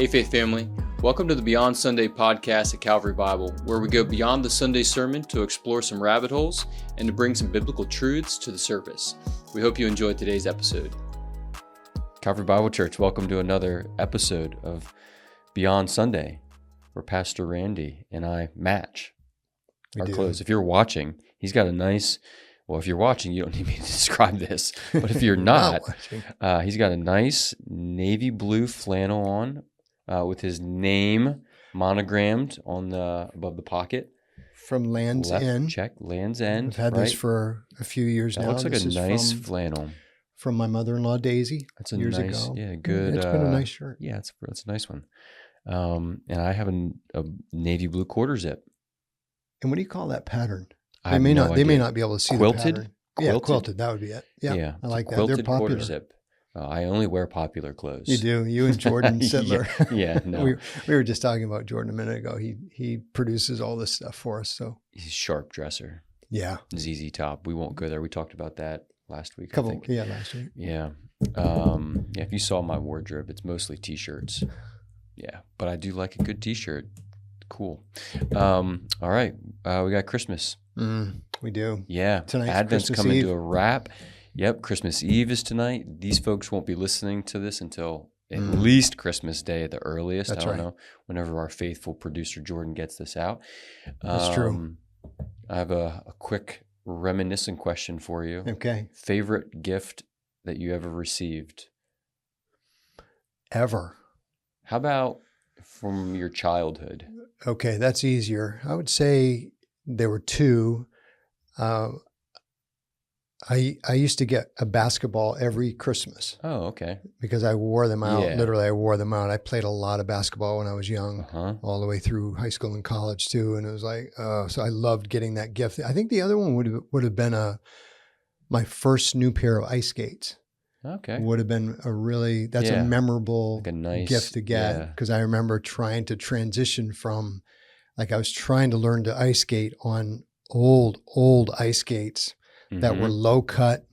Hey Faith Family, welcome to the Beyond Sunday podcast at Calvary Bible, where we go beyond the Sunday sermon to explore some rabbit holes and to bring some biblical truths to the surface. We hope you enjoyed today's episode. Calvary Bible Church, welcome to another episode of Beyond Sunday, where Pastor Randy and I match our clothes. If you're watching, he's got a nice... Well, if you're watching, you don't need me to describe this. But if you're not, he's got a nice navy blue flannel on with his name monogrammed on the above the pocket. From Land's End. Check, Land's End. I've had this for a few years now. That looks like a nice flannel. From my mother-in-law, Daisy, That's a years nice, ago. Yeah, good. It's been a nice shirt. Yeah, it's a nice one. And I have a navy blue quarter zip. And what do you call that pattern? They may not be able to see quilted? the pattern. Yeah, quilted. That would be it. Yeah, I like that. They're Quilted popular. quarter zip. I only wear popular clothes. You do. You and Jordan Sittler. Yeah, no. we were just talking about Jordan a minute ago. He produces all this stuff for us. So he's a sharp dresser. Yeah. ZZ Top. We won't go there. We talked about that last week. Last week. Yeah. Yeah. If you saw my wardrobe, it's mostly t-shirts. Yeah, but I do like a good t-shirt. Cool. All right. We got Christmas. We do. Yeah. Tonight's Advent's Christmas coming Eve. to a wrap. Yep. Christmas Eve is tonight. These folks won't be listening to this until at least Christmas Day at the earliest. That's I don't right. know. Whenever our faithful producer Jordan gets this out. That's true. I have a quick reminiscent question for you. Okay. Favorite gift that you ever received? Ever. How about from your childhood? Okay, that's easier. I would say there were two. I used to get a basketball every Christmas. Oh, okay. Because I wore them out. Yeah. Literally, I wore them out. I played a lot of basketball when I was young, all the way through high school and college too. And it was like, so I loved getting that gift. I think the other one would have been my first new pair of ice skates. Okay. Would have been a memorable like a nice gift to get, because I remember trying to transition from, I was trying to learn to ice skate on old ice skates that were low cut,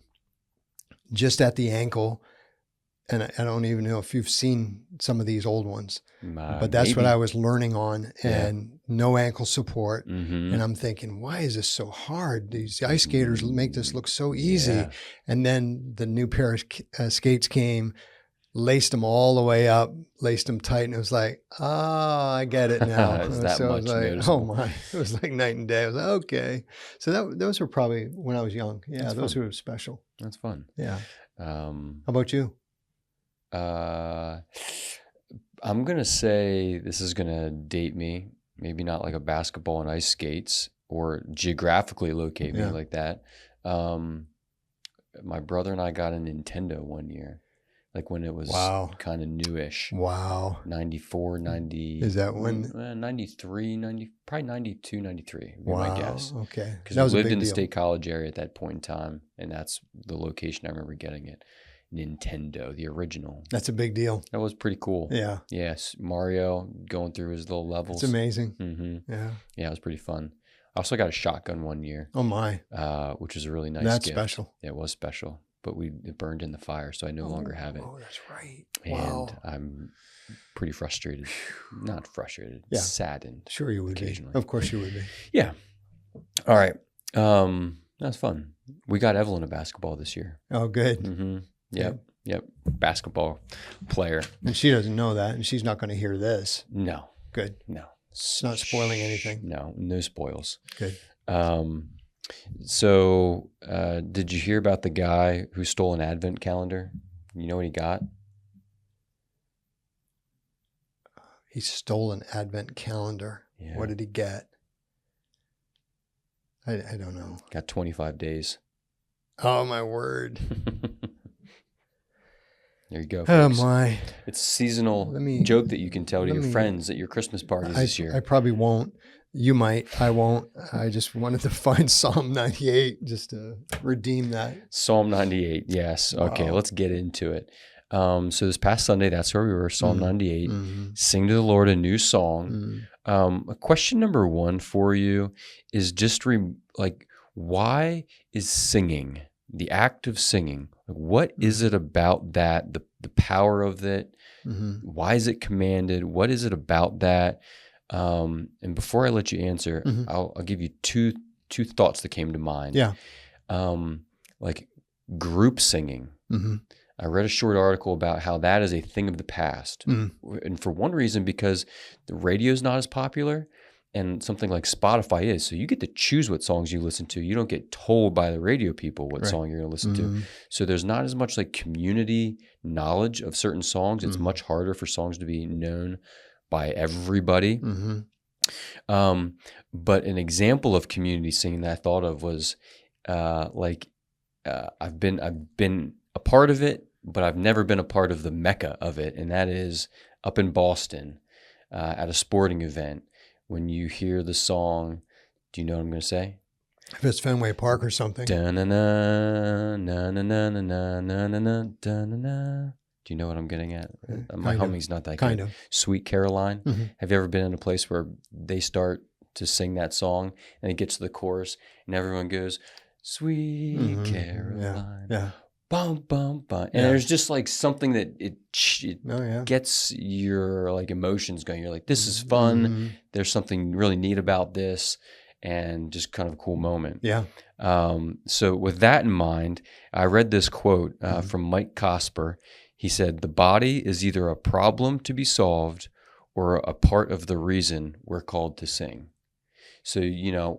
just at the ankle. And I don't even know if you've seen some of these old ones, but that's what I was learning on, and no ankle support. And I'm thinking, why is this so hard? These ice skaters make this look so easy. Yeah. And then the new pair of skates came, laced them all the way up, laced them tight. And it was like, I get it now. It's that so much I was like, noticeable. oh my, it was like night and day. I was like, okay. So those were probably when I was young. Yeah, That's those fun. were special. That's fun. Yeah. How about you? I'm going to say this is going to date me. Maybe not like a basketball and ice skates or geographically locate me like that. My brother and I got a Nintendo one year, like when it was kind of newish. Wow. 94, 90. Is that when? 93, probably 92, 93 would be my guess. Okay. Because we lived in the State College area at that point in time, and that's the location I remember getting it. Nintendo, the original. That's a big deal. That was pretty cool. Yeah. Yes, Mario going through his little levels. It's amazing. Yeah, it was pretty fun. I also got a shotgun one year. Oh my! Which was a really nice That's gift. special. Yeah, it was special, but it burned in the fire, so I no longer have it. Oh, that's right. And I'm pretty frustrated. Not frustrated. Yeah. Saddened. Sure, you would occasionally. be. Of course, you would be. Yeah. All right. That's fun. We got Evelyn a basketball this year. Oh, good. Yep. Basketball player. And she doesn't know that, and she's not going to hear this. No. Good. No. It's not spoiling anything. No spoils. Good. So did you hear about the guy who stole an Advent calendar? You know what he got? He stole an Advent calendar. Yeah. What did he get? I don't know. Got 25 days. Oh, my word. There you go, folks. Oh, my. It's a seasonal joke that you can tell to your friends at your Christmas parties this year. I probably won't. You might. I won't. I just wanted to find Psalm 98 just to redeem that. Psalm 98, yes. Wow. Okay, let's get into it. So this past Sunday, that's where we were, Psalm 98. Sing to the Lord a new song. Question number one for you is just why is singing the act of singing. Like, what is it about that? The power of it. Why is it commanded? What is it about that? And before I let you answer, I'll give you two thoughts that came to mind. Yeah. Like group singing. I read a short article about how that is a thing of the past. And for one reason, because the radio is not as popular and something like Spotify is. So you get to choose what songs you listen to. You don't get told by the radio people what song you're going to listen to. So there's not as much like community knowledge of certain songs. It's much harder for songs to be known by everybody. But an example of community singing that I thought of was I've been a part of it, but I've never been a part of the mecca of it, and that is up in Boston at a sporting event. When you hear the song, do you know what I'm going to say? If it's Fenway Park or something. Da-na-na, na-na-na-na-na, na-na-na, da-na-na. Do you know what I'm getting at? My humming's not that good. Kind of. Sweet Caroline. Have you ever been in a place where they start to sing that song and it gets to the chorus and everyone goes, Sweet Caroline. Yeah. Bum, bum, bum. And there's just like something that it gets your like emotions going. You're like, this is fun. There's something really neat about this, and just kind of a cool moment. Yeah. So with that in mind, I read this quote from Mike Cosper. He said, the body is either a problem to be solved or a part of the reason we're called to sing. So,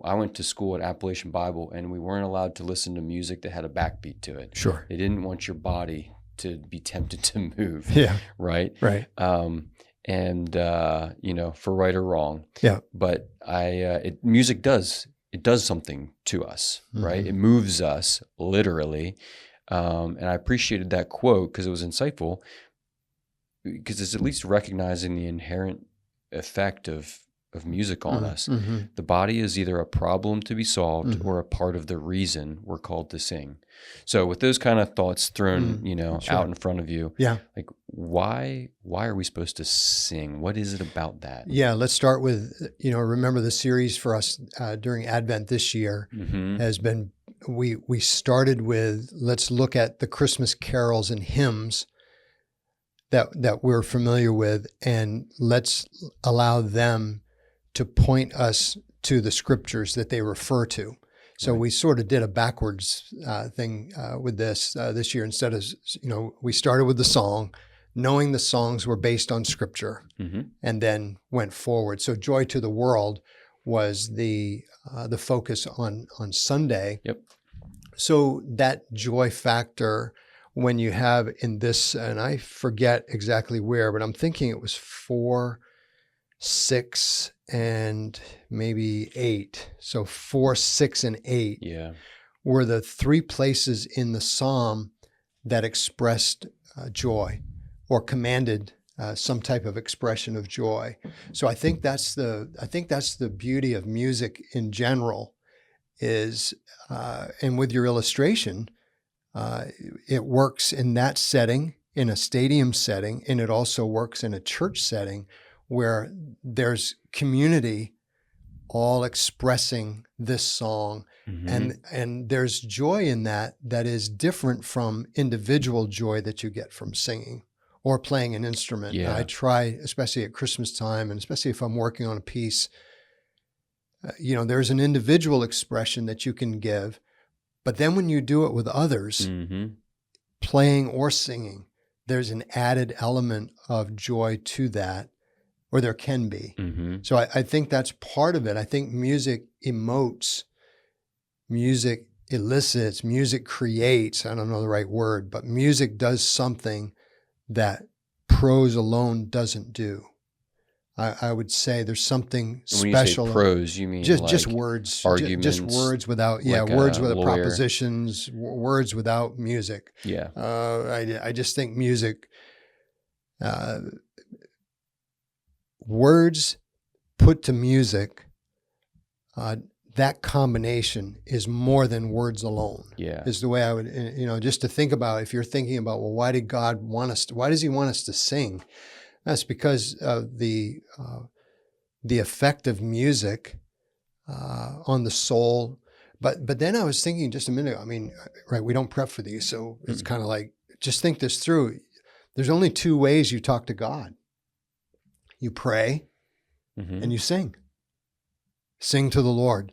I went to school at Appalachian Bible, and we weren't allowed to listen to music that had a backbeat to it. Sure. They didn't want your body to be tempted to move. Yeah. Right? Right. For right or wrong. Yeah. But music does something to us, right? It moves us, literally. And I appreciated that quote because it was insightful, because it's at least recognizing the inherent effect of music on us. The body is either a problem to be solved or a part of the reason we're called to sing. So with those kind of thoughts thrown, out in front of you, like why are we supposed to sing? What is it about that? Yeah, let's start with, remember the series for us during Advent this year has been, we started with, let's look at the Christmas carols and hymns that we're familiar with, and let's allow them to point us to the scriptures that they refer to. So we sort of did a backwards thing with this year. Instead of, we started with the song, knowing the songs were based on scripture, and then went forward. So Joy to the World was the focus on Sunday. Yep. So that joy factor, when you have in this, and I forget exactly where, but I'm thinking it was 4, 6, and maybe 8. So 4, 6, and 8 were the 3 places in the psalm that expressed joy or commanded some type of expression of joy. So I think that's the beauty of music in general is, and with your illustration, it works in that setting, in a stadium setting, and it also works in a church setting where there's community all expressing this song. And there's joy in that is different from individual joy that you get from singing or playing an instrument. Yeah. I try, especially at Christmas time, and especially if I'm working on a piece, there's an individual expression that you can give, but then when you do it with others, playing or singing, there's an added element of joy to that, or there can be. So I think that's part of it. I think music emotes, music elicits, music creates, I don't know the right word, but music does something that prose alone doesn't do. I would say there's something special. When you say prose, you mean just words, arguments, just words without, words without propositions, words without music. Yeah. I just think music, words put to music, that combination is more than words alone. Yeah. Is the way I would, just to think about, if you're thinking about, well, why does he want us to sing? That's because of the effect of music on the soul, But then I was thinking just a minute ago, I mean, right, we don't prep for these, so it's kind of like, just think this through. There's only two ways you talk to God. You pray and you sing. Sing to the Lord.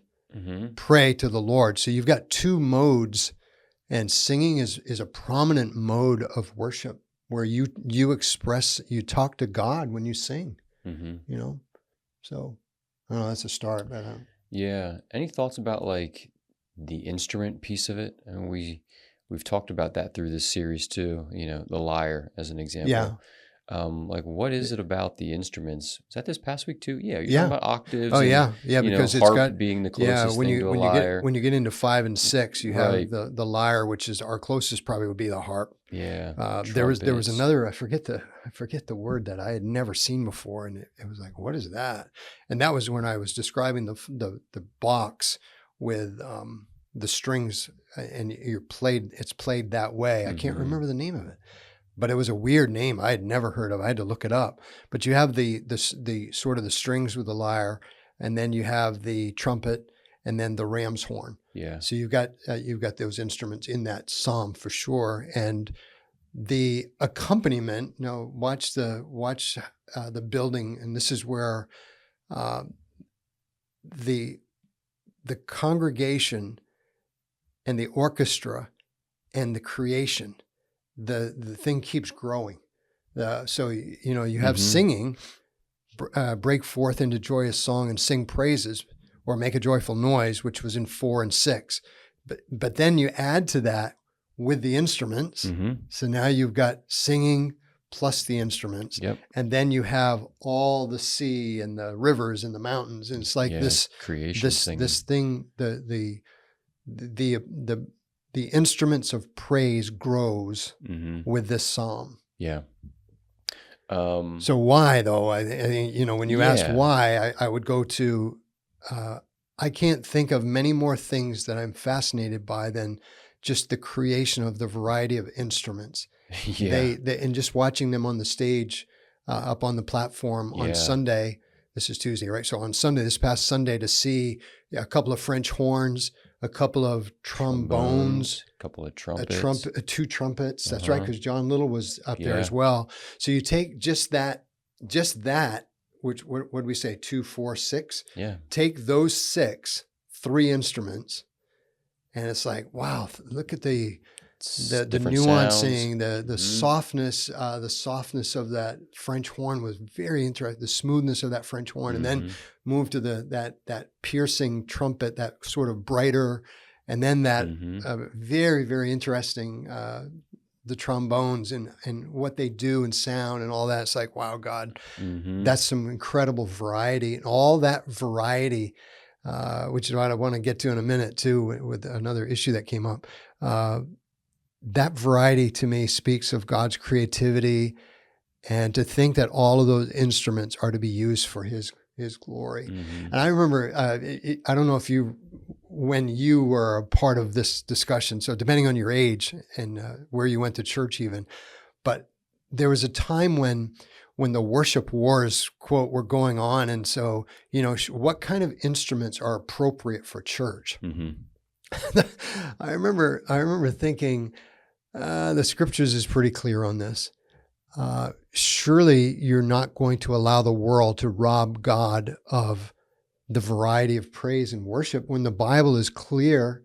Pray to the Lord. So you've got two modes, and singing is a prominent mode of worship where you express, you talk to God when you sing, you know? So I don't know, that's a start. But, yeah. Any thoughts about like the instrument piece of it? And we've talked about that through this series too, you know, the lyre as an example. Yeah. Like what is it about the instruments? Was that this past week too? Yeah, you're Yeah. talking about octaves. Oh and, yeah, it's because it's harp got being the closest thing to a lyre. When you get into 5 and 6, you Right. have the lyre, which is our closest. Probably would be the harp. Yeah. There was trumpets. another, I forget the word that I had never seen before, and it was like, what is that? And that was when I was describing the box with the strings, and it's played that way. I can't remember the name of it, but it was a weird name I had never heard of. I had to look it up. But you have the sort of the strings with the lyre, and then you have the trumpet, and then the ram's horn. Yeah. So you've got those instruments in that psalm for sure, and the accompaniment. You know, watch the building, and this is where the congregation and the orchestra and the creation, the thing keeps growing. So you know, you have singing, break forth into joyous song and sing praises, or make a joyful noise, which was in 4 and 6. But then you add to that with the instruments. So now you've got singing plus the instruments. Yep. And then you have all the sea and the rivers and the mountains. And it's like this creation this thing, the instruments of praise grows with this psalm. Yeah. So why though? I you know, when you asked why, I would go to, I can't think of many more things that I'm fascinated by than just the creation of the variety of instruments. They and just watching them on the stage, up on the platform on Sunday. This is Tuesday, right? So on Sunday, this past Sunday, to see a couple of French horns, a couple of trombones, a couple of trumpets, two trumpets. That's right, because John Little was up there as well. So you take just that, which what did we say? 2, 4, 6. Yeah. Take those 6, 3 instruments, and it's like, wow! Look at the nuancing, the softness, the softness of that French horn was very interesting. The smoothness of that French horn, and then move to that piercing trumpet, that sort of brighter, and then that very, very interesting, the trombones and what they do and sound and all that. It's like, wow, God, that's some incredible variety, and all that variety, which is what I want to get to in a minute too, with another issue that came up. That variety to me speaks of God's creativity, and to think that all of those instruments are to be used for His glory. And I remember, I don't know if when you were a part of this discussion, so depending on your age and where you went to church even, but there was a time when the worship wars, quote, were going on. And so, you know, what kind of instruments are appropriate for church? I remember thinking, the scriptures is pretty clear on this. Surely you're not going to allow the world to rob God of the variety of praise and worship when the Bible is clear.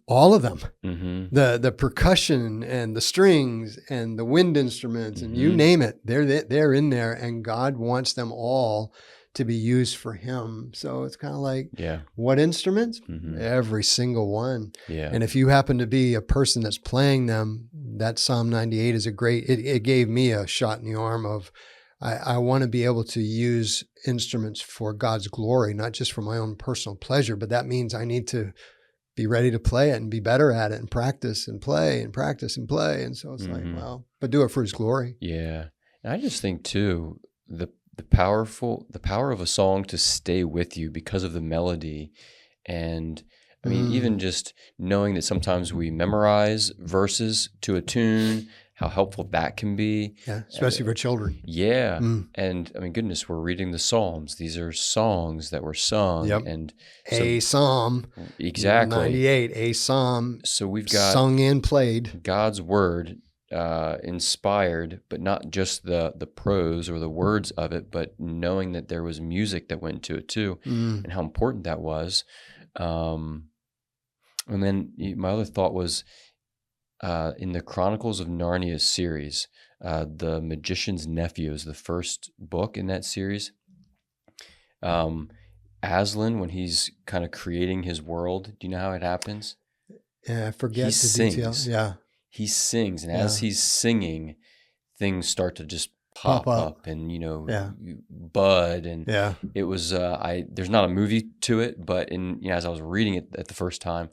All of them, the percussion and the strings and the wind instruments and you name it, they're in there, and God wants them all to be used for Him. So it's kind of like, what instruments? Every single one. And if you happen to be a person that's playing them, that Psalm 98 is it gave me a shot in the arm of, I want to be able to use instruments for God's glory, not just for my own personal pleasure, but that means I need to be ready to play it and be better at it and practice and play and practice and play. And so it's like, well, but do it for His glory. Yeah. And I just think too, the power of a song to stay with you because of the melody. And I mean, even just knowing that sometimes we memorize verses to a tune, how helpful that can be. Yeah, especially for children. Yeah. And I mean, goodness, we're reading the Psalms. These are songs that were sung. Yep. And A psalm. Exactly. 98, a psalm. So we've got sung and played. God's word inspired, but not just the prose or the words of it, but knowing that there was music that went to it too, and how important that was. And then my other thought was in the Chronicles of Narnia series, The Magician's Nephew is the first book in that series. Aslan, when he's kind of creating his world, do you know how it happens? Yeah, I forget He the details. sings. Yeah. He sings, and as he's singing, things start to just pop up and, bud. And it was, there's not a movie to it, but as I was reading it at the first time,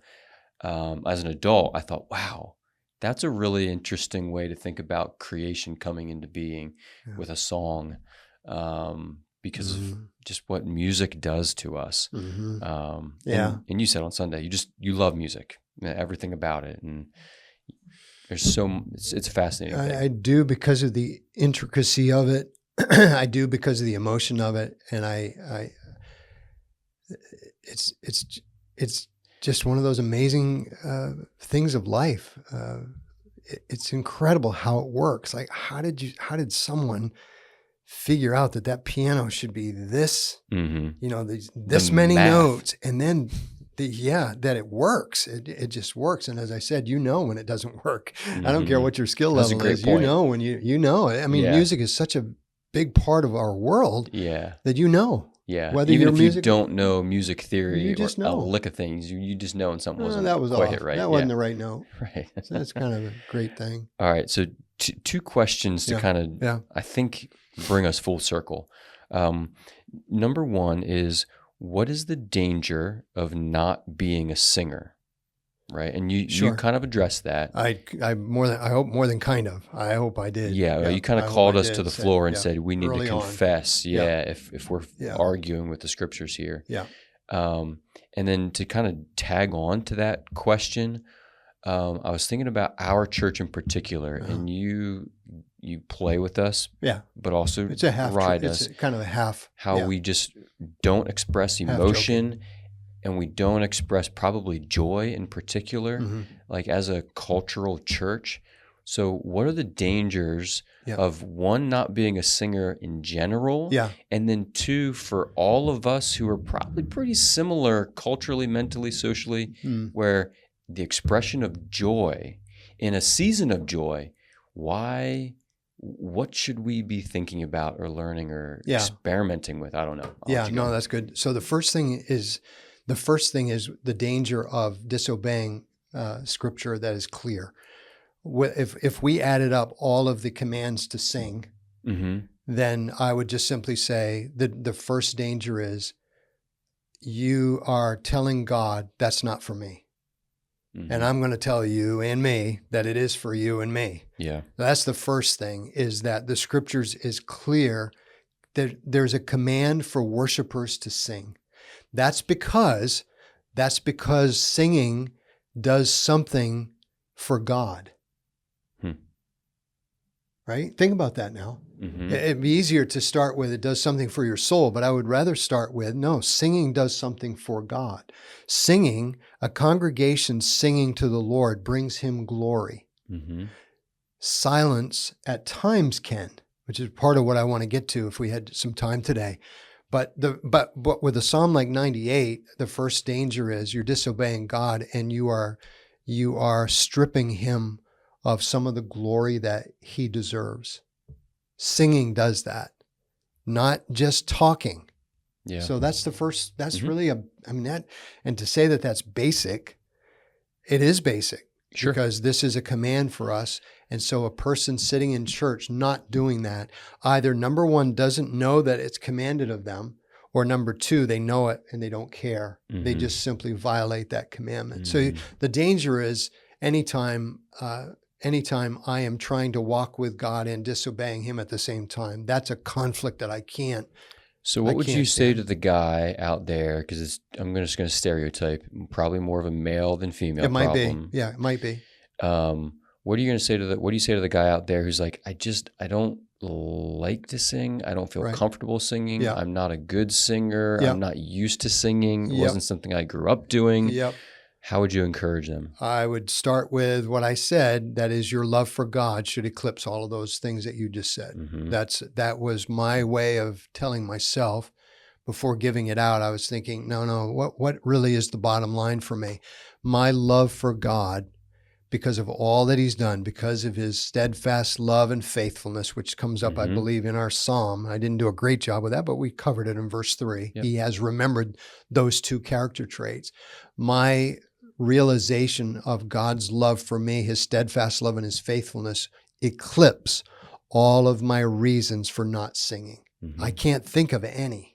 as an adult, I thought, wow, that's a really interesting way to think about creation coming into being with a song, because of just what music does to us. And you said on Sunday, you love music, everything about it. And there's it's fascinating. I do because of the intricacy of it. I do because of the emotion of it. And it's just one of those amazing things of life. It's incredible how it works. Like, how did someone figure out that piano should be this, this many math. notes, and then that it works. It just works. And as I said, when it doesn't work. I don't care what your skill That's level a great is. point. When you know it. I mean, music is such a big part of our world. Yeah. That Yeah. Whether even your if music, you don't know music theory you just or know. a lick of things, you just know when something wasn't that was quite off. hit right. That wasn't the right note. Right. So that's kind of a great thing. All right. So two questions to kind of, I think, bring us full circle. Number one is, what is the danger of not being a singer? Right. And you kind of addressed that. I hope more than kind of. I hope I did. Yeah. You kind of called us to the floor and said, we need to confess. If we're arguing with the scriptures here. Yeah. And then to kind of tag on to that question, I was thinking about our church in particular, and you play with us, but also it's a half ride us. It's kind of a half. How we just don't express emotion, and we don't express probably joy in particular, like as a cultural church. So what are the dangers of, one, not being a singer in general, and then two, for all of us who are probably pretty similar culturally, mentally, socially, where the expression of joy in a season of joy, what should we be thinking about or learning or experimenting with? I don't know. That's good. So the first thing is the danger of disobeying scripture that is clear. If we added up all of the commands to sing, then I would just simply say that the first danger is you are telling God, that's not for me. And I'm going to tell you and me that it is for you and me. Yeah. That's the first thing, is that the scriptures is clear that there's a command for worshipers to sing. That's because singing does something for God. Right? Think about that now. It'd be easier to start with it does something for your soul, but I would rather start with, no, singing does something for God. Singing, a congregation singing to the Lord brings him glory. Silence at times can, which is part of what I want to get to if we had some time today. But with a psalm like 98, the first danger is you're disobeying God, and you are stripping him of some of the glory that he deserves. Singing does that, not just talking. Yeah. So that's the first, that's really and to say that that's basic, it is basic. Sure. Because this is a command for us. And so a person sitting in church not doing that, either number one, doesn't know that it's commanded of them, or number two, they know it and they don't care. They just simply violate that commandment. So the danger is anytime I am trying to walk with God and disobeying him at the same time, that's a conflict that I can't. So what would you say to the guy out there? Because I'm just going to stereotype, probably more of a male than female problem. Be. Yeah, it might be. What are you going to say to what do you say to the guy out there who's like, I don't like to sing. I don't feel Right. comfortable singing. Yeah. I'm not a good singer. Yep. I'm not used to singing. It Yep. wasn't something I grew up doing. Yep. How would you encourage them? I would start with what I said, that is, your love for God should eclipse all of those things that you just said. Mm-hmm. That was my way of telling myself before giving it out. I was thinking, no, what really is the bottom line for me? My love for God, because of all that he's done, because of his steadfast love and faithfulness, which comes up, I Mm-hmm. believe, in our psalm. I didn't do a great job with that, but we covered it in verse 3. Yep. He has remembered those two character traits. My realization of God's love for me, his steadfast love and his faithfulness, eclipse all of my reasons for not singing. Mm-hmm. I can't think of any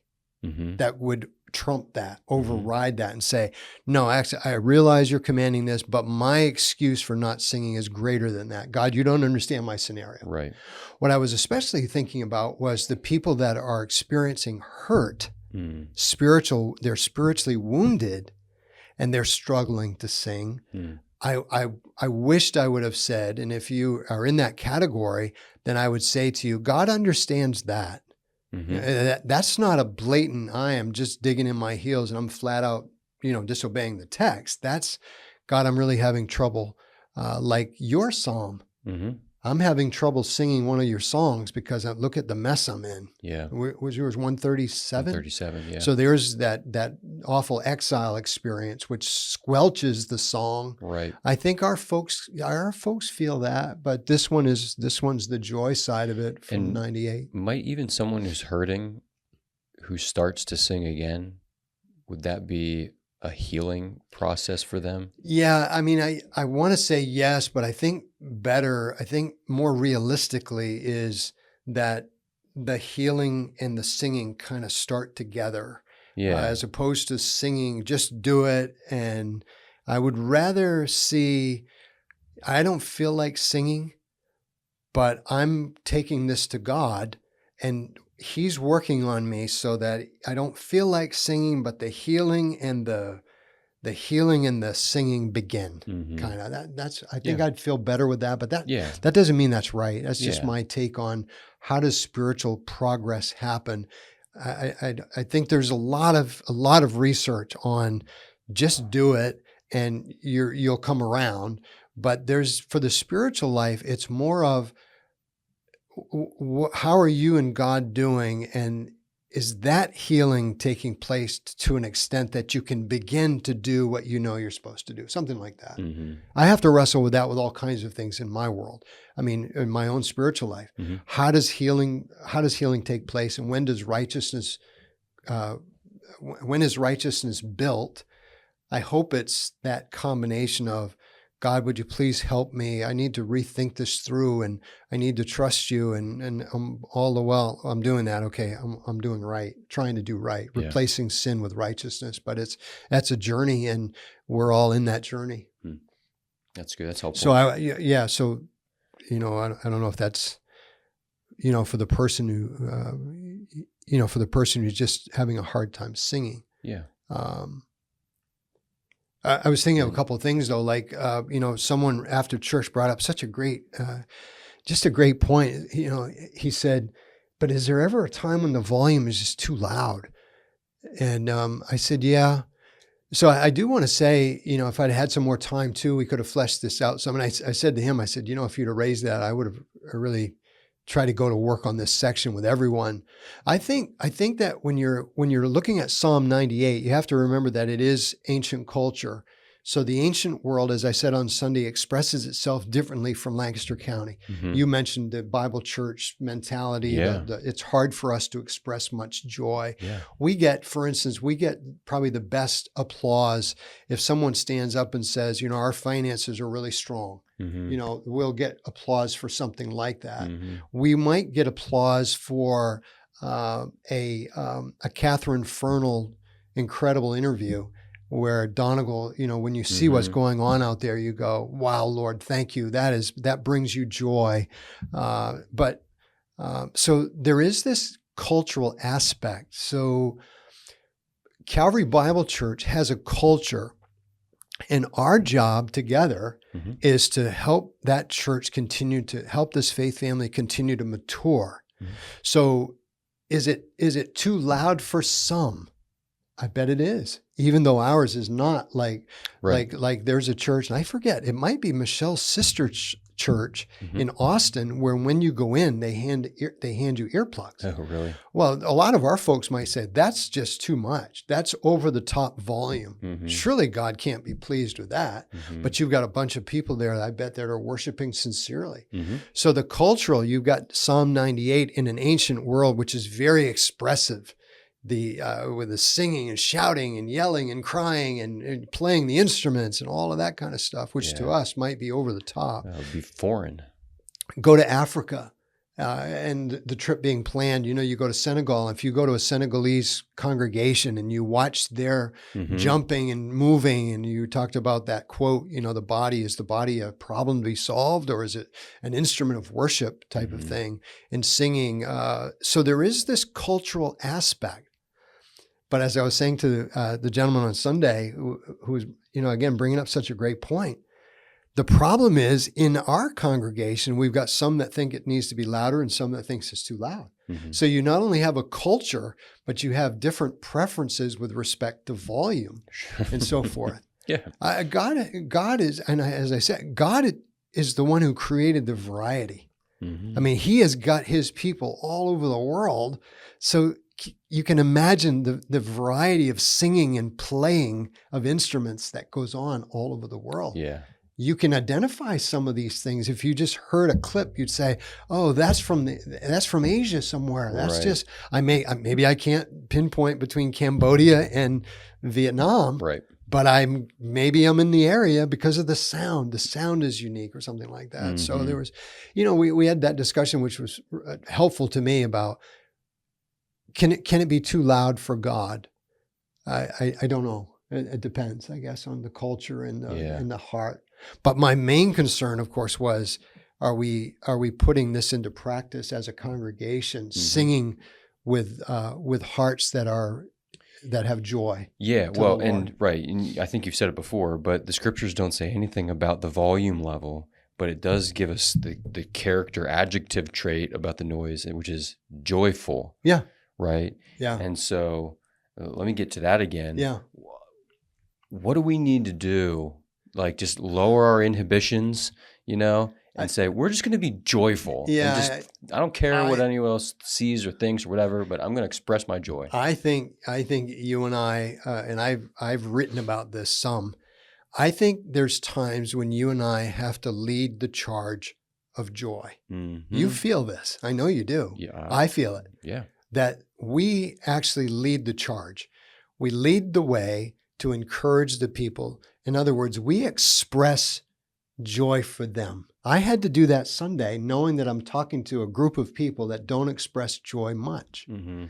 Mm-hmm. that would trump that, override that, and say, no, actually, I realize you're commanding this, but my excuse for not singing is greater than that. God, you don't understand my scenario. Right. What I was especially thinking about was the people that are experiencing hurt, Mm. they're spiritually wounded, and they're struggling to sing. Mm. I wished I would have said, and if you are in that category, then I would say to you, God understands that. Mm-hmm. That's not a blatant, I am just digging in my heels and I'm flat out, disobeying the text. That's, God, I'm really having trouble. Like your psalm, Mm-hmm. I'm having trouble singing one of your songs because look at the mess I'm in. Yeah. Was yours 137? 137, yeah. So there's that awful exile experience, which squelches the song. Right. I think our folks feel that, but this one's the joy side of it from And 98. Might even someone who's hurting, who starts to sing again, would that be a healing process for them? Yeah, I mean, I want to say yes, but I think more realistically is that the healing and the singing kind of start together. Yeah. As opposed to singing, just do it. And I would rather see, I don't feel like singing, but I'm taking this to God and he's working on me so that I don't feel like singing, but the healing and the singing begin. Mm-hmm. Kind of that's, I think I'd feel better with that, but that doesn't mean that's right. That's just my take on how does spiritual progress happen. I think there's a lot of research on just do it and you'll come around. But for the spiritual life, it's more of how are you and God doing, and is that healing taking place to an extent that you can begin to do what you know you're supposed to do, something like that. Mm-hmm. I have to wrestle with that with all kinds of things in my world. I mean, in my own spiritual life, Mm-hmm. how does healing take place, and when is righteousness built? I hope it's that combination of, God, would you please help me? I need to rethink this through, and I need to trust you. And all the while I'm doing that. Okay, I'm doing right, trying to do right, replacing sin with righteousness. But that's a journey, and we're all in that journey. That's good. That's helpful. So So, I don't know if that's, for the person who's just having a hard time singing. Yeah. I was thinking of a couple of things though, like, someone after church brought up such a great point. He said, but is there ever a time when the volume is just too loud? And I said, yeah. So I do want to say, if I'd had some more time too, we could have fleshed this out some. And I said to him, if you'd have raised that, I would have really tried to go to work on this section with everyone. I think that when you're looking at Psalm 98, you have to remember that it is ancient culture. So the ancient world, as I said on Sunday, expresses itself differently from Lancaster County. Mm-hmm. You mentioned the Bible church mentality. Yeah. It's hard for us to express much joy. Yeah. For instance, we get probably the best applause if someone stands up and says, our finances are really strong. Mm-hmm. We'll get applause for something like that. Mm-hmm. We might get applause for a Catherine Fernald incredible interview where Donegal, when you see what's going on out there, you go, wow, Lord, thank you. That brings you joy. So there is this cultural aspect. So Calvary Bible Church has a culture, And our job together Mm-hmm. is to help that church continue to help this faith family continue to mature. Mhm. So is it too loud for some? I bet it is, even though ours is not like there's a church, and I forget, it might be Michelle's sister church Mhm. in Austin, where when you go in, they hand you earplugs. Oh, really? Well, a lot of our folks might say that's just too much. That's over the top volume. Mhm. Surely God can't be pleased with that. Mhm. But you've got a bunch of people there, I bet, that are worshiping sincerely. Mhm. So the cultural, you've got Psalm 98 in an ancient world, which is very expressive. With the singing and shouting and yelling and crying and playing the instruments and all of that kind of stuff, which to Yeah. us might be over the top. That would be foreign. Go to Africa, and the trip being planned, you go to Senegal. If you go to a Senegalese congregation and you watch their Mhm. jumping and moving, and you talked about that quote, is the body a problem to be solved, or is it an instrument of worship type of Mhm. thing, and singing. So there is this cultural aspect. But as I was saying to the gentleman on Sunday, who was, again, bringing up such a great point, the problem is in our congregation, we've got some that think it needs to be louder and some that thinks it's too loud. Mhm. So you not only have a culture, but you have different preferences with respect to volume and so forth. Yeah. God is, and as I said, God is the one who created the variety. Mhm. I mean, he has got his people all over the world. So you can imagine the variety of singing and playing of instruments that goes on all over the world. Yeah. You can identify some of these things. If you just heard a clip, you'd say, "Oh, that's from Asia somewhere." That's Right. just maybe I can't pinpoint between Cambodia and Vietnam, Right. but maybe I'm in the area because of the sound. The sound is unique or something like that. So Mhm. there was, we had that discussion, which was helpful to me about can it be too loud for God? I don't know. It depends, I guess, on the culture and the heart. But my main concern, of course, was are we putting this into practice as a congregation, singing with hearts that have joy? Yeah, to well, the Lord. and right, and I think you've said it before, but the scriptures don't say anything about the volume level, but it does give us the character adjective trait about the noise, which is joyful. Yeah. Right? Yeah. And so let me get to that again. Yeah. What do we need to do? Like just lower our inhibitions, and say, we're just going to be joyful. Yeah. And I don't care what anyone else sees or thinks or whatever, but I'm going to express my joy. I think you and I, and I've written about this some. I think there's times when you and I have to lead the charge of joy. Mm-hmm. You feel this. I know you do. Yeah. I feel it. Yeah. That we actually lead the charge. We lead the way to encourage the people. In other words, we express joy for them. I had to do that Sunday, knowing that I'm talking to a group of people that don't express joy much. Mm-hmm.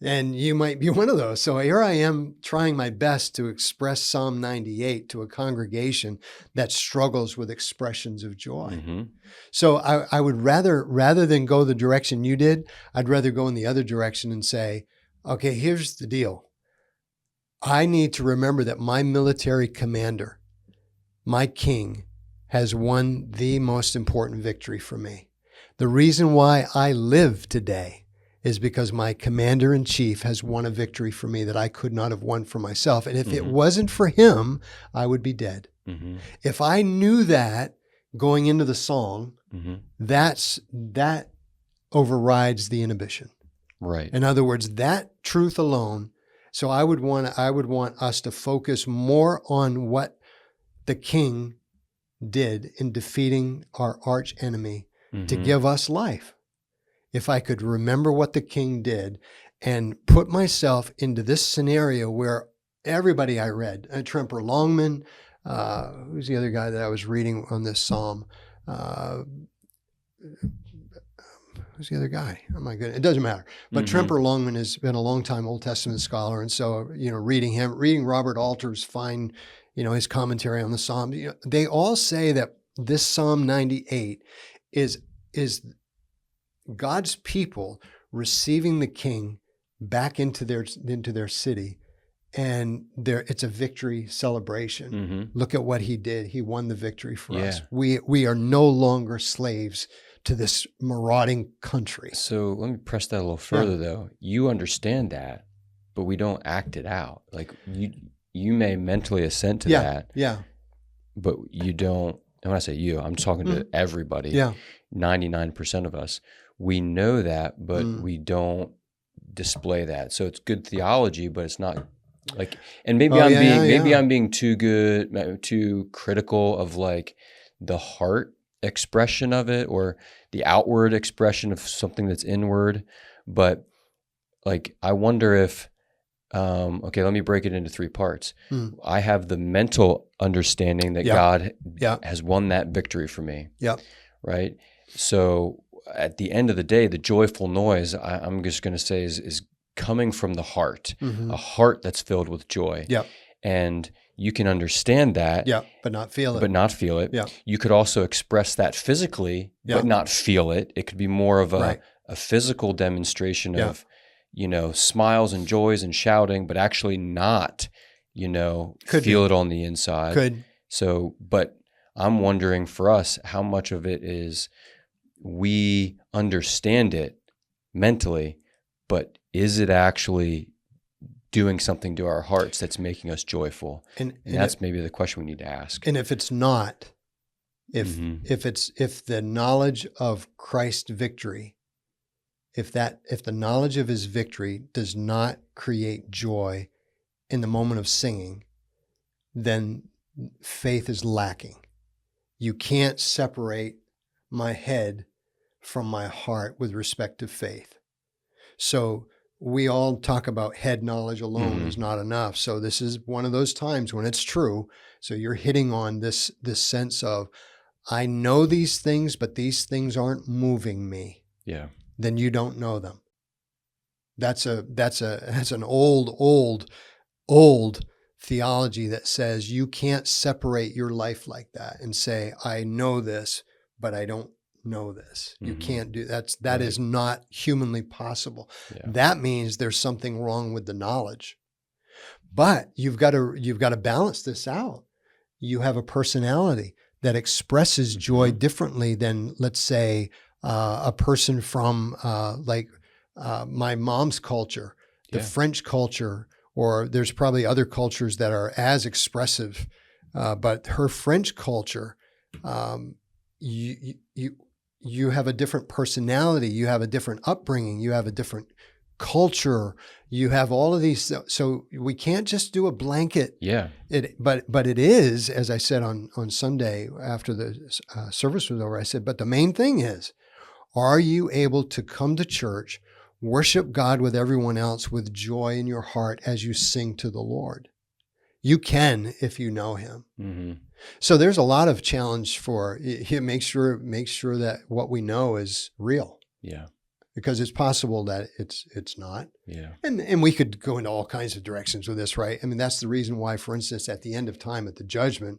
And you might be one of those. So here I am trying my best to express Psalm 98 to a congregation that struggles with expressions of joy. Mm-hmm. So I would rather than go the direction you did, I'd rather go in the other direction and say, okay, here's the deal. I need to remember that my military commander, my king, has won the most important victory for me. The reason why I live today is because my commander-in-chief has won a victory for me that I could not have won for myself. And if it wasn't for him, I would be dead. Mm-hmm. If I knew that going into the song, that overrides the inhibition. Right. In other words, that truth alone. So I would want us to focus more on what the king did in defeating our arch enemy to give us life. If I could remember what the king did and put myself into this scenario where everybody I read, Tremper Longman, who's the other guy that I was reading on this psalm? Who's the other guy? Oh my goodness, it doesn't matter. But Tremper Longman has been a long time Old Testament scholar. And so, reading Robert Alter's fine, his commentary on the Psalm, they all say that this Psalm 98 is God's people receiving the king back into their city and it's a victory celebration. Mm-hmm. Look at what he did. He won the victory for Yeah. us. We are no longer slaves to this marauding country. So let me press that a little further, though. You understand that, but we don't act it out. Like you may mentally assent to that. Yeah. But you don't. And when I say you, I'm talking to everybody. Yeah. 99% of us. We know that, but we don't display that. So it's good theology, but it's not like, and maybe I'm being too critical of like the heart expression of it or the outward expression of something that's inward. But like, I wonder if, okay, let me break it into 3 parts. I have the mental understanding that God has won that victory for me. Yep. Right. So at the end of the day, the joyful noise, I'm just going to say is coming from the heart, a heart that's filled with joy. Yep. And you can understand that, but not feel it. Yeah. You could also express that physically, but not feel it. It could be more of a physical demonstration of, smiles and joys and shouting, but actually not, feel it on the inside. Could. So, but I'm wondering for us, how much of it is we understand it mentally, but is it actually doing something to our hearts that's making us joyful? And that's maybe the question we need to ask. And if it's not, if the knowledge of Christ's victory, if the knowledge of his victory does not create joy in the moment of singing, then faith is lacking. You can't separate my head from my heart with respect to faith. So we all talk about head knowledge alone is not enough. So this is one of those times when it's true. So you're hitting on this sense of, I know these things, but these things aren't moving me. Yeah. Then you don't know them. That's an old theology that says you can't separate your life like that and say, I know this, but I don't know this. You can't do that. That is not humanly possible. Yeah. That means there's something wrong with the knowledge. But you've got to balance this out. You have a personality that expresses joy differently than, let's say, a person from my mom's culture, the French culture, or there's probably other cultures that are as expressive, but her French culture, you have a different personality, you have a different upbringing, you have a different culture, you have all of these. So we can't just do a blanket. Yeah. But it is, as I said on Sunday after the service was over, I said, but the main thing is, are you able to come to church, worship God with everyone else with joy in your heart as you sing to the Lord? You can if you know him. Mm-hmm. So there's a lot of challenge for make sure that what we know is real. Yeah. Because it's possible that it's not. Yeah. And we could go into all kinds of directions with this, right? I mean, that's the reason why, for instance, at the end of time, at the judgment,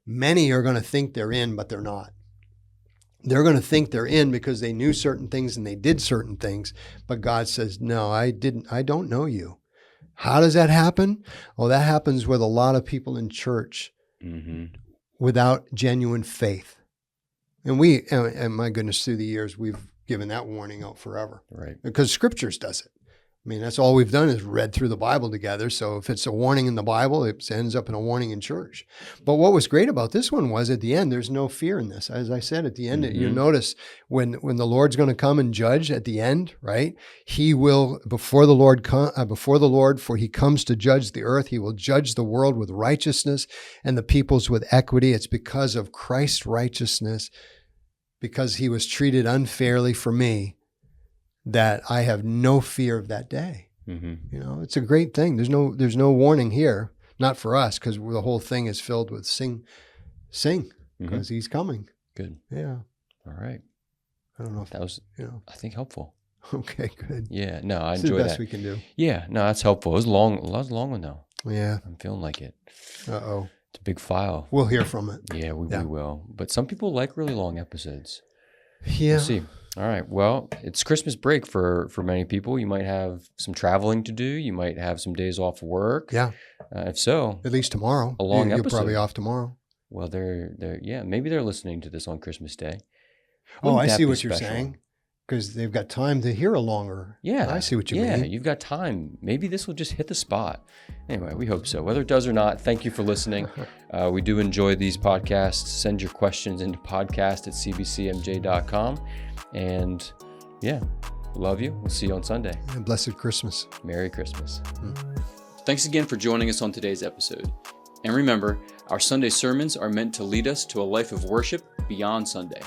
many are going to think they're in, but they're not. They're going to think they're in because they knew certain things and they did certain things, but God says, no, I don't know you. How does that happen? Well, that happens with a lot of people in church without genuine faith. And and my goodness, through the years, we've given that warning out forever. Right. Because scriptures does it. I mean, that's all we've done is read through the Bible together. So if it's a warning in the Bible, it ends up in a warning in church. But what was great about this one was at the end, there's no fear in this. As I said, at the end, you notice when the Lord's going to come and judge at the end, right? He will, before the Lord, for he comes to judge the earth, he will judge the world with righteousness and the peoples with equity. It's because of Christ's righteousness, because he was treated unfairly for me, that I have no fear of that day. Mm-hmm. It's a great thing. There's no warning here, not for us, because the whole thing is filled with sing, because he's coming. Good. Yeah. All right. I don't know if that was, I think, helpful. Okay, good. Yeah. No, I enjoy that. It's the best we can do. Yeah. No, that's helpful. It was long one though. Yeah. I'm feeling like it. Uh-oh. It's a big file. We'll hear from it. Yeah, we will. But some people like really long episodes. Yeah. We'll see. All right. Well, it's Christmas break for many people. You might have some traveling to do. You might have some days off work. Yeah. If so, At least tomorrow. a long You're episode. probably off tomorrow. Well, maybe they're listening to this on Christmas Day. Oh, Wouldn't I that see be what you're special? saying. Because they've got time to hear a longer. Yeah. I see what you Yeah, mean. you've got time. Maybe this will just hit the spot. Anyway, we hope so. Whether it does or not, thank you for listening. We do enjoy these podcasts. Send your questions into podcast@cbcmj.com. And yeah, love you. We'll see you on Sunday. And blessed Christmas. Merry Christmas. Thanks again for joining us on today's episode. And remember, our Sunday sermons are meant to lead us to a life of worship beyond Sunday.